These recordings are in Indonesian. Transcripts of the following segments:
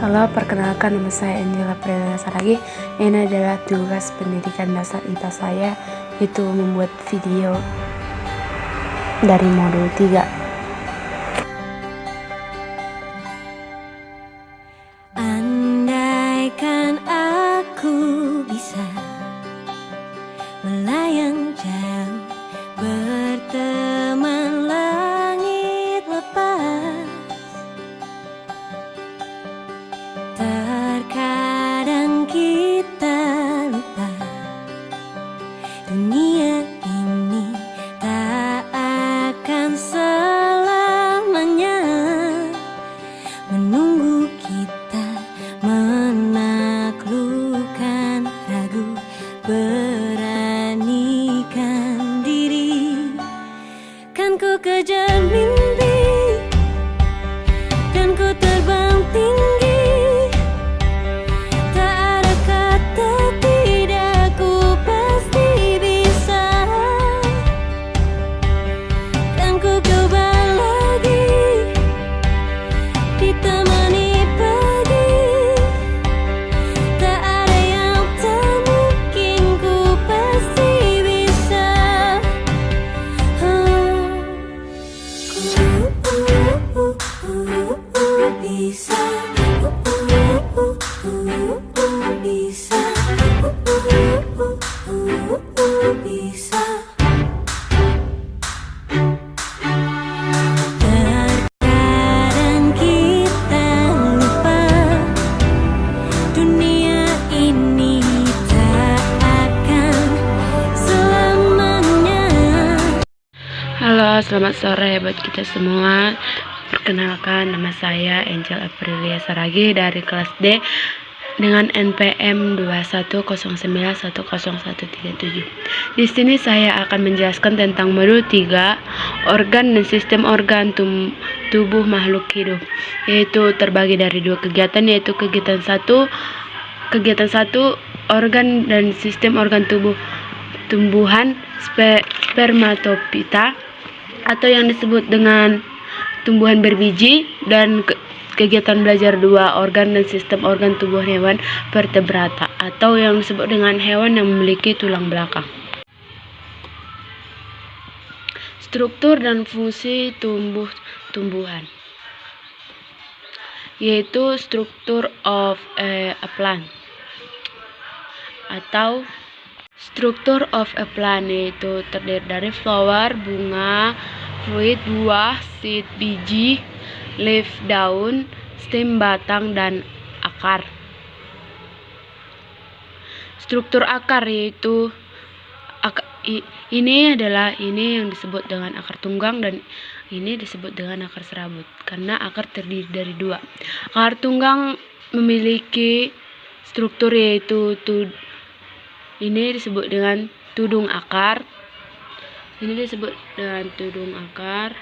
Halo, perkenalkan nama saya Angela Priyana Saragi. Ini adalah tugas pendidikan dasar IPA saya, yaitu membuat video dari modul 3. Andaikan aku bisa melayang jauh, berteman langit lepas. Terkadang kita lupa, dunia ini tak akan selamanya menunggu kita menaklukkan ragu, beranikan diri. Kan ku kejar mimpi dan ku terbang tinggi. Terkadang kita lupa, dunia ini tak akan selamanya. Halo, selamat sore buat kita semua. Perkenalkan, nama saya Angel Aprilia Saragi dari kelas D dengan NPM 2109101137. Di sini saya akan menjelaskan tentang modul 3, organ dan sistem organ tubuh makhluk hidup, yaitu terbagi dari 2 kegiatan, yaitu kegiatan 1 organ dan sistem organ tumbuhan spermatopita atau yang disebut dengan tumbuhan berbiji, dan kegiatan belajar 2, organ dan sistem organ tubuh hewan vertebrata atau yang disebut dengan hewan yang memiliki tulang belakang. Struktur dan fungsi tumbuhan, yaitu struktur of a plant atau struktur of a plant, yaitu terdiri dari flower, bunga, fruit, buah, seed, biji, leaf, daun, stem, batang, dan akar. Struktur akar, yaitu ini yang disebut dengan akar tunggang, dan ini disebut dengan akar serabut karena akar terdiri dari 2. Akar tunggang memiliki struktur, yaitu ini disebut dengan tudung akar. Ini disebut dengan tudung akar.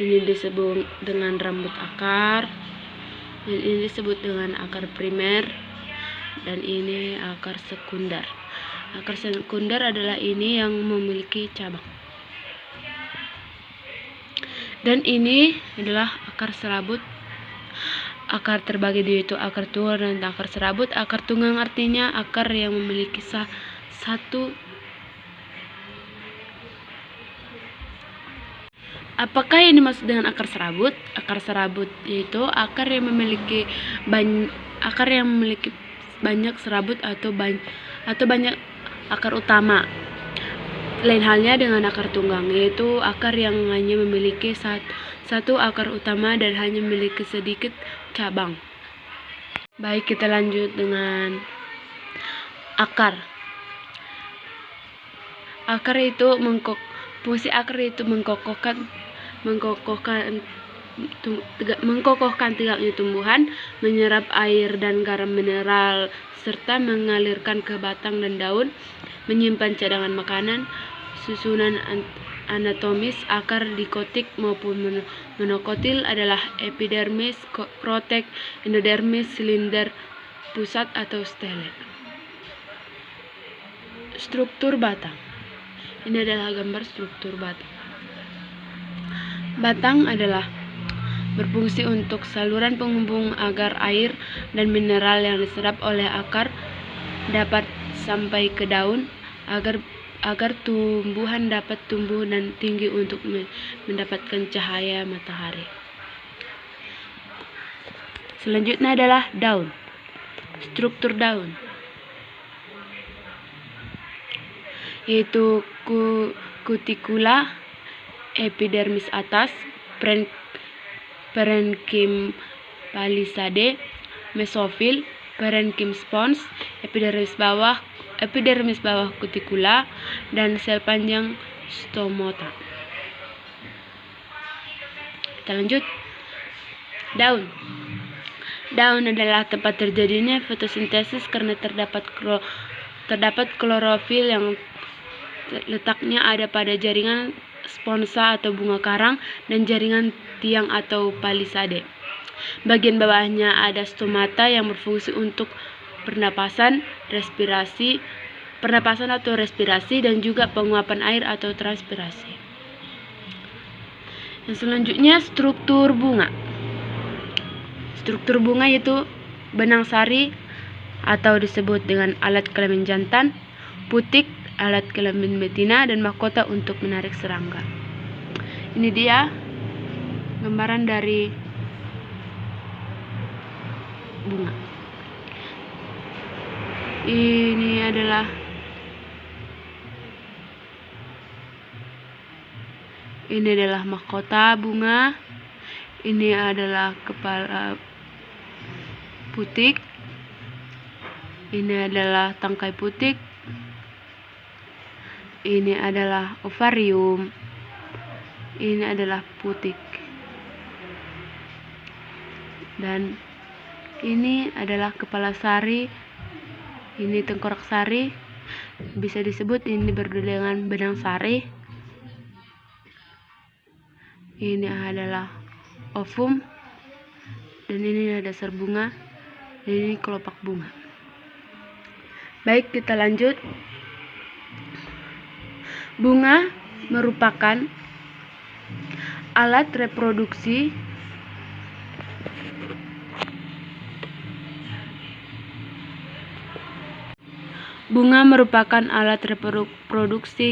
Ini disebut dengan rambut akar. Dan ini disebut dengan akar primer. Dan ini akar sekunder. Akar sekunder adalah ini yang memiliki cabang. Dan ini adalah akar serabut. Akar terbagi yaitu akar tunggang dan akar serabut. Akar tunggang artinya akar yang memiliki satu. Apakah ini maksud dengan akar serabut? Akar serabut yaitu akar yang memiliki banyak serabut atau banyak akar utama. Lain halnya dengan akar tunggang, yaitu akar yang hanya memiliki satu akar utama dan hanya memiliki sedikit cabang. Baik, kita lanjut dengan akar. Fungsi akar itu mengkokohkan tegaknya tumbuhan, menyerap air dan garam mineral, serta mengalirkan ke batang dan daun, menyimpan cadangan makanan. Susunan anatomis akar dikotik maupun monokotil adalah epidermis, korteks, endodermis, silinder pusat atau stele. Struktur batang. Ini adalah gambar struktur batang. Batang adalah berfungsi untuk saluran penghubung agar air dan mineral yang diserap oleh akar dapat sampai ke daun agar tumbuhan dapat tumbuh dan tinggi untuk mendapatkan cahaya matahari. Selanjutnya adalah daun. Struktur daun yaitu kutikula, epidermis atas, parenchyma palisade, mesofil, parenchyma spons, epidermis bawah kutikula, dan sel panjang stomata. Kita lanjut. Daun adalah tempat terjadinya fotosintesis karena terdapat klorofil yang letaknya ada pada jaringan sponsa atau bunga karang dan jaringan tiang atau palisade. Bagian bawahnya ada stomata yang berfungsi untuk pernapasan atau respirasi dan juga penguapan air atau transpirasi. Yang selanjutnya struktur bunga. Struktur bunga yaitu benang sari atau disebut dengan alat kelamin jantan, putik, alat kelamin betina, dan mahkota untuk menarik serangga. Ini dia gambaran dari bunga. Ini adalah mahkota bunga. Ini adalah kepala putik. Ini adalah tangkai putik. Ini adalah ovarium. Ini adalah putik. Dan ini adalah kepala sari. Ini tengkorak sari. Bisa disebut ini berdua dengan benang sari. Ini adalah ovum. Dan ini ada dasar bunga. Dan ini kelopak bunga. Baik, kita lanjut. Bunga merupakan alat reproduksi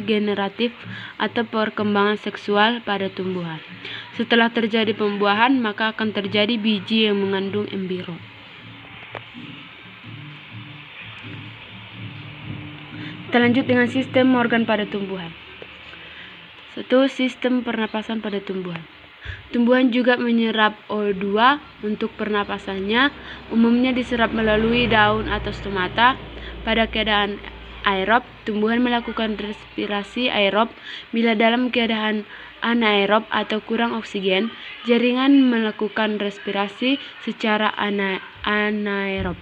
generatif atau perkembangan seksual pada tumbuhan. Setelah terjadi pembuahan, maka akan terjadi biji yang mengandung embrio. Kita lanjut dengan sistem organ pada tumbuhan. 1. Sistem pernapasan pada tumbuhan. Tumbuhan juga menyerap O2 untuk pernapasannya. Umumnya diserap melalui daun atau stomata. Pada keadaan aerob, tumbuhan melakukan respirasi aerob. Bila dalam keadaan anaerob atau kurang oksigen, jaringan melakukan respirasi secara anaerob.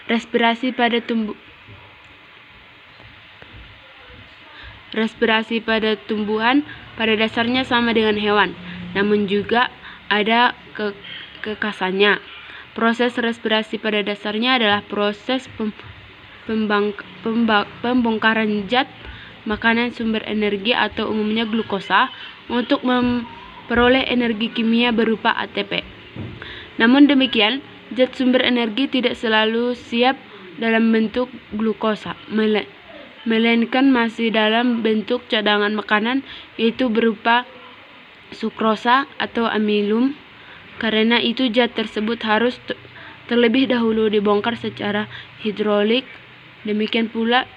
Respirasi pada tumbuhan pada dasarnya sama dengan hewan, namun juga ada kekhasannya. Proses respirasi pada dasarnya adalah proses pembongkaran zat makanan sumber energi atau umumnya glukosa untuk memperoleh energi kimia berupa ATP. Namun demikian, zat sumber energi tidak selalu siap dalam bentuk glukosa, melainkan masih dalam bentuk cadangan makanan, yaitu berupa sukrosa atau amilum. Karena itu zat tersebut harus terlebih dahulu dibongkar secara hidrolik. Demikian pula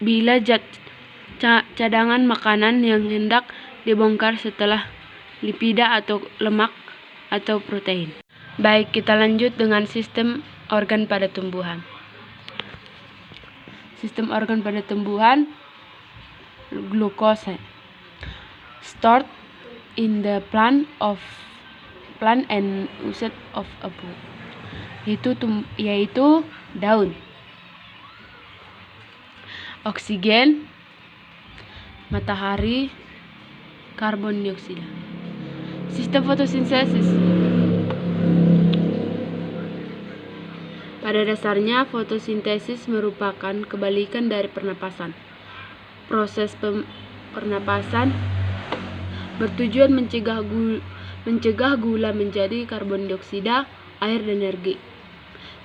bila zat cadangan makanan yang hendak dibongkar setelah lipida atau lemak atau protein. Baik, kita lanjut dengan sistem organ pada tumbuhan. Sistem organ pada tumbuhan, glucose stored in the plant and used of a plant, yaitu daun, oksigen, matahari, karbon dioksida. Sistem fotosintesis. Pada dasarnya, fotosintesis merupakan kebalikan dari pernapasan. Proses pernapasan bertujuan mencegah mencegah gula menjadi karbon dioksida, air, dan energi.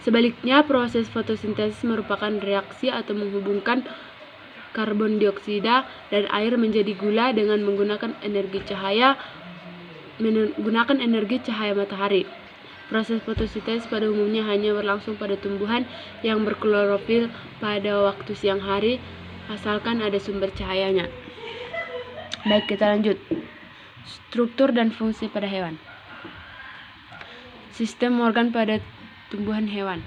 Sebaliknya, proses fotosintesis merupakan reaksi atau menghubungkan karbon dioksida dan air menjadi gula dengan menggunakan energi cahaya matahari. Proses fotosintesis pada umumnya hanya berlangsung pada tumbuhan yang berklorofil pada waktu siang hari, asalkan ada sumber cahayanya. Baik, kita lanjut. Struktur dan fungsi pada hewan. Sistem organ pada tumbuhan hewan.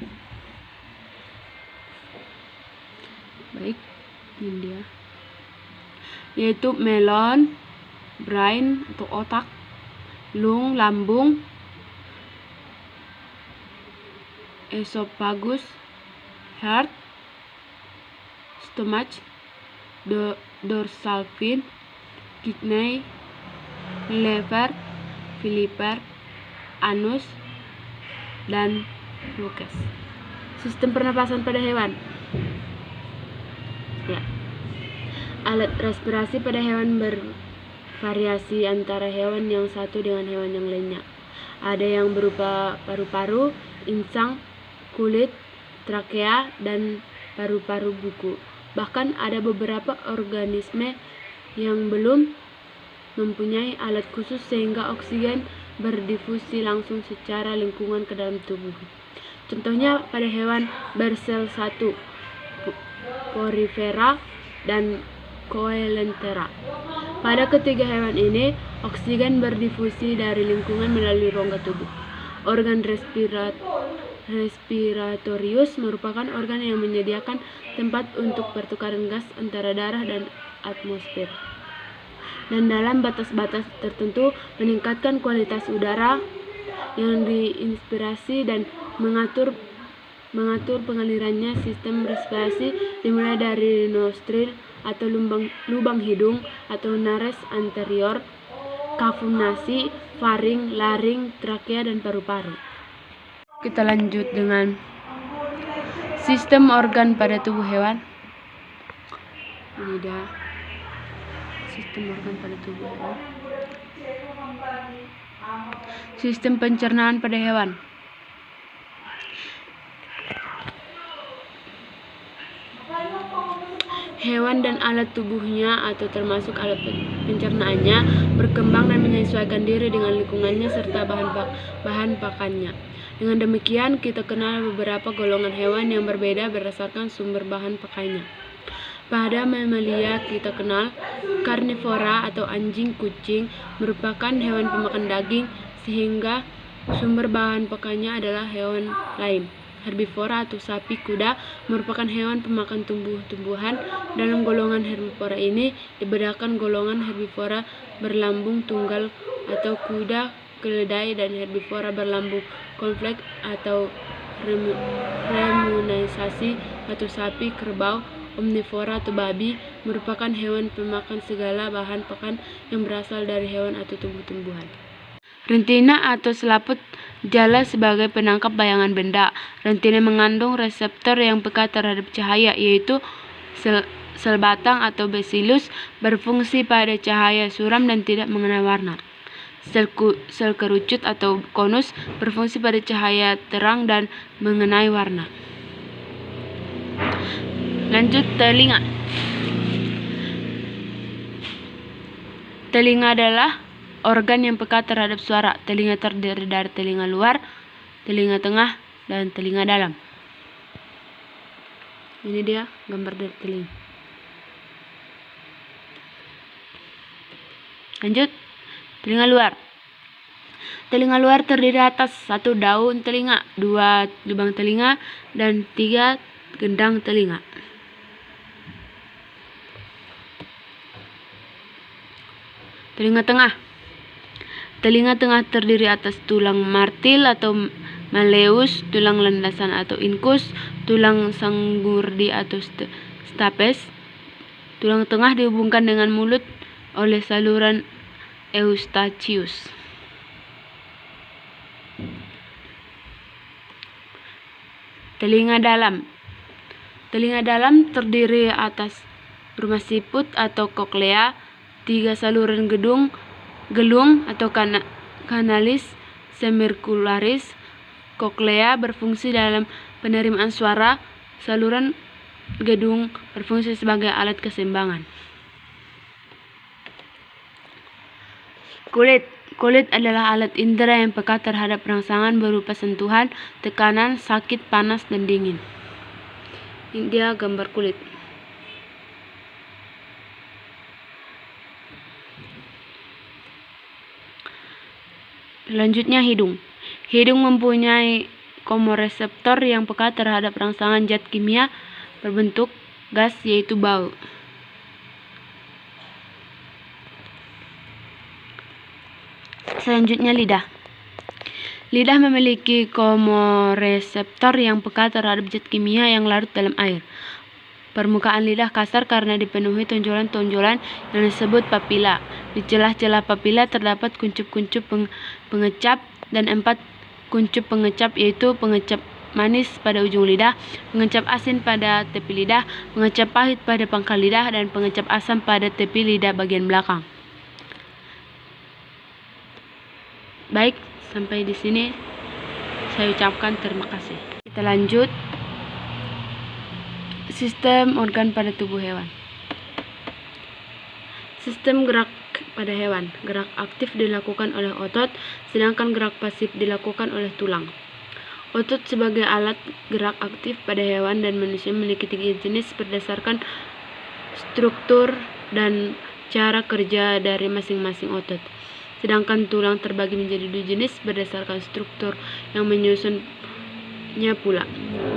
Baik, ini dia. Yaitu melon, brain atau otak, lung, lambung, esophagus, heart, stomach, dorsal fin, kidney, liver, filiper, anus, dan flukes. Sistem pernapasan pada hewan. Ya. Alat respirasi pada hewan bervariasi antara hewan yang satu dengan hewan yang lainnya. Ada yang berupa paru-paru, insang, kulit, trakea, dan paru-paru buku. Bahkan ada beberapa organisme yang belum mempunyai alat khusus sehingga oksigen berdifusi langsung secara lingkungan ke dalam tubuh. Contohnya pada hewan bersel satu, Porifera dan Coelentera. Pada ketiga hewan ini, oksigen berdifusi dari lingkungan melalui rongga tubuh. Organ respiratorius merupakan organ yang menyediakan tempat untuk pertukaran gas antara darah dan atmosfer, dan dalam batas-batas tertentu meningkatkan kualitas udara yang diinspirasi dan mengatur pengalirannya. Sistem respirasi dimulai dari nostril atau lubang hidung atau nares anterior, kafum nasi, faring, laring, trakea, dan paru-paru. Kita lanjut dengan sistem organ pada tubuh hewan. Ini dia sistem organ pada tubuh hewan. Sistem pencernaan pada hewan. Hewan dan alat tubuhnya atau termasuk alat pencernaannya berkembang dan menyesuaikan diri dengan lingkungannya serta bahan pakannya. Dengan demikian, kita kenal beberapa golongan hewan yang berbeda berdasarkan sumber bahan pakannya. Pada mamalia kita kenal karnivora atau anjing kucing merupakan hewan pemakan daging sehingga sumber bahan pakannya adalah hewan lain. Herbivora atau sapi kuda merupakan hewan pemakan tumbuh-tumbuhan. Dalam golongan herbivora ini dibedakan golongan herbivora berlambung tunggal atau kuda keledai dan herbivora berlambung kompleks atau ruminasi atau sapi kerbau. Omnivora atau babi merupakan hewan pemakan segala bahan pakan yang berasal dari hewan atau tumbuh-tumbuhan. Rentina atau selaput jala sebagai penangkap bayangan benda. Rentina mengandung reseptor yang peka terhadap cahaya, yaitu sel batang atau bacillus, berfungsi pada cahaya suram dan tidak mengenai warna. Sel kerucut atau konus berfungsi pada cahaya terang dan mengenai warna. Lanjut, telinga. Telinga adalah organ yang peka terhadap suara. Telinga terdiri dari telinga luar, telinga tengah, dan telinga dalam. Ini dia gambar dari telinga. Lanjut, telinga luar. Telinga luar terdiri atas 1 daun telinga, 2 lubang telinga, dan 3 gendang telinga. Telinga tengah. Telinga tengah terdiri atas tulang martil atau malleus, tulang landasan atau incus, tulang sanggurdi atau stapes. Tulang tengah dihubungkan dengan mulut oleh saluran eustachius. Telinga dalam. Telinga dalam terdiri atas rumah siput atau koklea, 3 saluran gelung atau kanalis semicircularis. Koklea berfungsi dalam penerimaan suara. Saluran gedung berfungsi sebagai alat keseimbangan. Kulit adalah alat indera yang peka terhadap rangsangan berupa sentuhan, tekanan, sakit, panas, dan dingin. Ini dia gambar kulit. Selanjutnya hidung. Hidung mempunyai komoreseptor yang peka terhadap rangsangan zat kimia berbentuk gas, yaitu bau. Selanjutnya lidah. Lidah memiliki komoreseptor yang peka terhadap zat kimia yang larut dalam air. Permukaan lidah kasar karena dipenuhi tonjolan-tonjolan yang disebut papila. Di celah-celah papila terdapat kuncup-kuncup pengecap dan 4 kuncup pengecap, yaitu pengecap manis pada ujung lidah, pengecap asin pada tepi lidah, pengecap pahit pada pangkal lidah, dan pengecap asam pada tepi lidah bagian belakang. Baik, sampai di sini saya ucapkan terima kasih. Kita lanjut. Sistem organ pada tubuh hewan. Sistem gerak pada hewan. Gerak aktif dilakukan oleh otot, sedangkan gerak pasif dilakukan oleh tulang. Otot sebagai alat gerak aktif pada hewan dan manusia memiliki 3 jenis berdasarkan struktur dan cara kerja dari masing-masing otot. Sedangkan tulang terbagi menjadi 2 jenis berdasarkan struktur yang menyusunnya pula.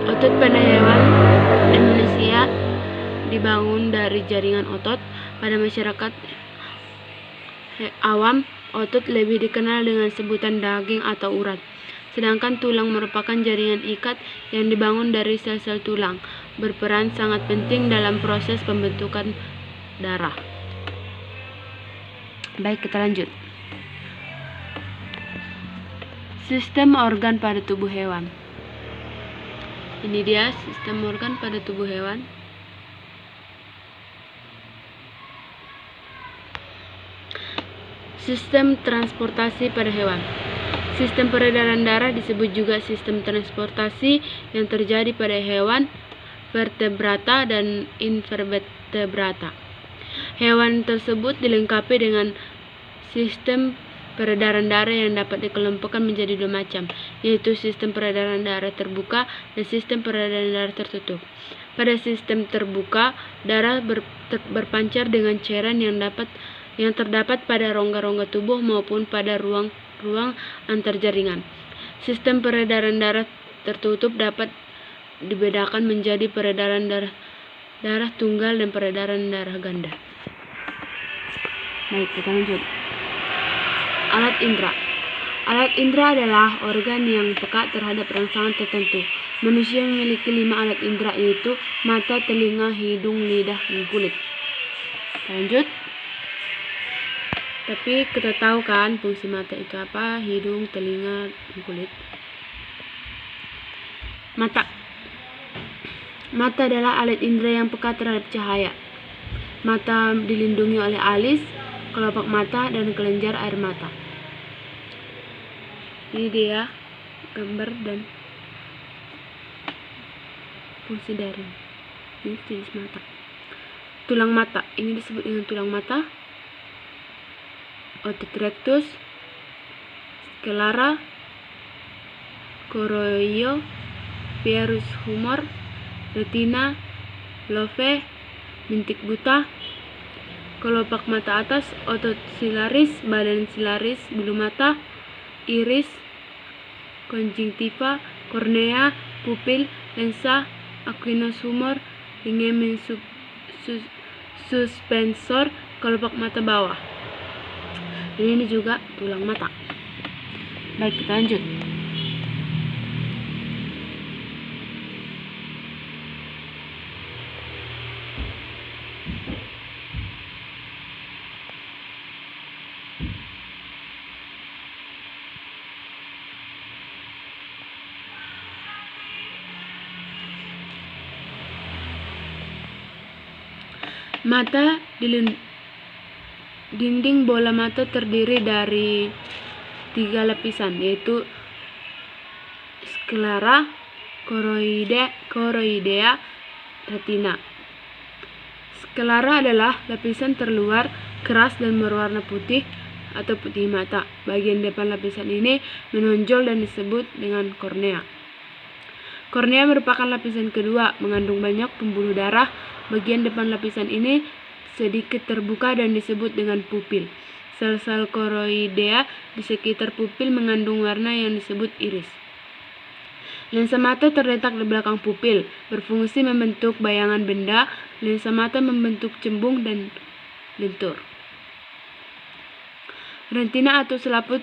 Otot pada hewan dan manusia dibangun dari jaringan otot. Pada masyarakat awam, otot lebih dikenal dengan sebutan daging atau urat. Sedangkan tulang merupakan jaringan ikat yang dibangun dari sel-sel tulang, berperan sangat penting dalam proses pembentukan darah. Baik, kita lanjut. Sistem organ pada tubuh hewan. Ini dia sistem organ pada tubuh hewan. Sistem transportasi pada hewan. Sistem peredaran darah disebut juga sistem transportasi yang terjadi pada hewan vertebrata dan invertebrata. Hewan tersebut dilengkapi dengan sistem peredaran darah yang dapat dikelompokkan menjadi 2 macam, yaitu sistem peredaran darah terbuka dan sistem peredaran darah tertutup. Pada sistem terbuka, darah berpancar dengan cairan yang terdapat pada rongga-rongga tubuh maupun pada ruang-ruang antar jaringan. Sistem peredaran darah tertutup dapat dibedakan menjadi peredaran darah tunggal dan peredaran darah ganda. Baik, kita lanjut. Alat indera. Alat indera adalah organ yang peka terhadap rangsangan tertentu. Manusia memiliki 5 alat indera, yaitu mata, telinga, hidung, lidah, dan kulit. Lanjut. Tapi kita tahu kan fungsi mata itu apa? Hidung, telinga, dan kulit. Mata. Mata adalah alat indera yang peka terhadap cahaya. Mata dilindungi oleh alis, kelopak mata, dan kelenjar air mata. Ini dia gambar dan fungsi dari jenis mata. Tulang mata, ini disebut dengan tulang mata. Otot rectus, sclera, choroideo, pyrus humor, retina, love, bintik buta, kelopak mata atas, otot silaris, badan silaris, bulu mata, iris, konjungtiva, kornea, pupil, lensa, aqueous humor, ligamen suspensor, kelopak mata bawah. Dan ini juga tulang mata. Baik, kita lanjut. Mata dinding bola mata terdiri dari 3 lapisan, yaitu skleral, choroidea, retina. Skleral adalah lapisan terluar keras dan berwarna putih atau putih mata. Bagian depan lapisan ini menonjol dan disebut dengan kornea. Kornea merupakan lapisan kedua, mengandung banyak pembuluh darah. Bagian depan lapisan ini sedikit terbuka dan disebut dengan pupil. Sel-sel choroidea di sekitar pupil mengandung warna yang disebut iris. Lensa mata terletak di belakang pupil, berfungsi membentuk bayangan benda. Lensa mata membentuk cembung dan lentur. Retina atau selaput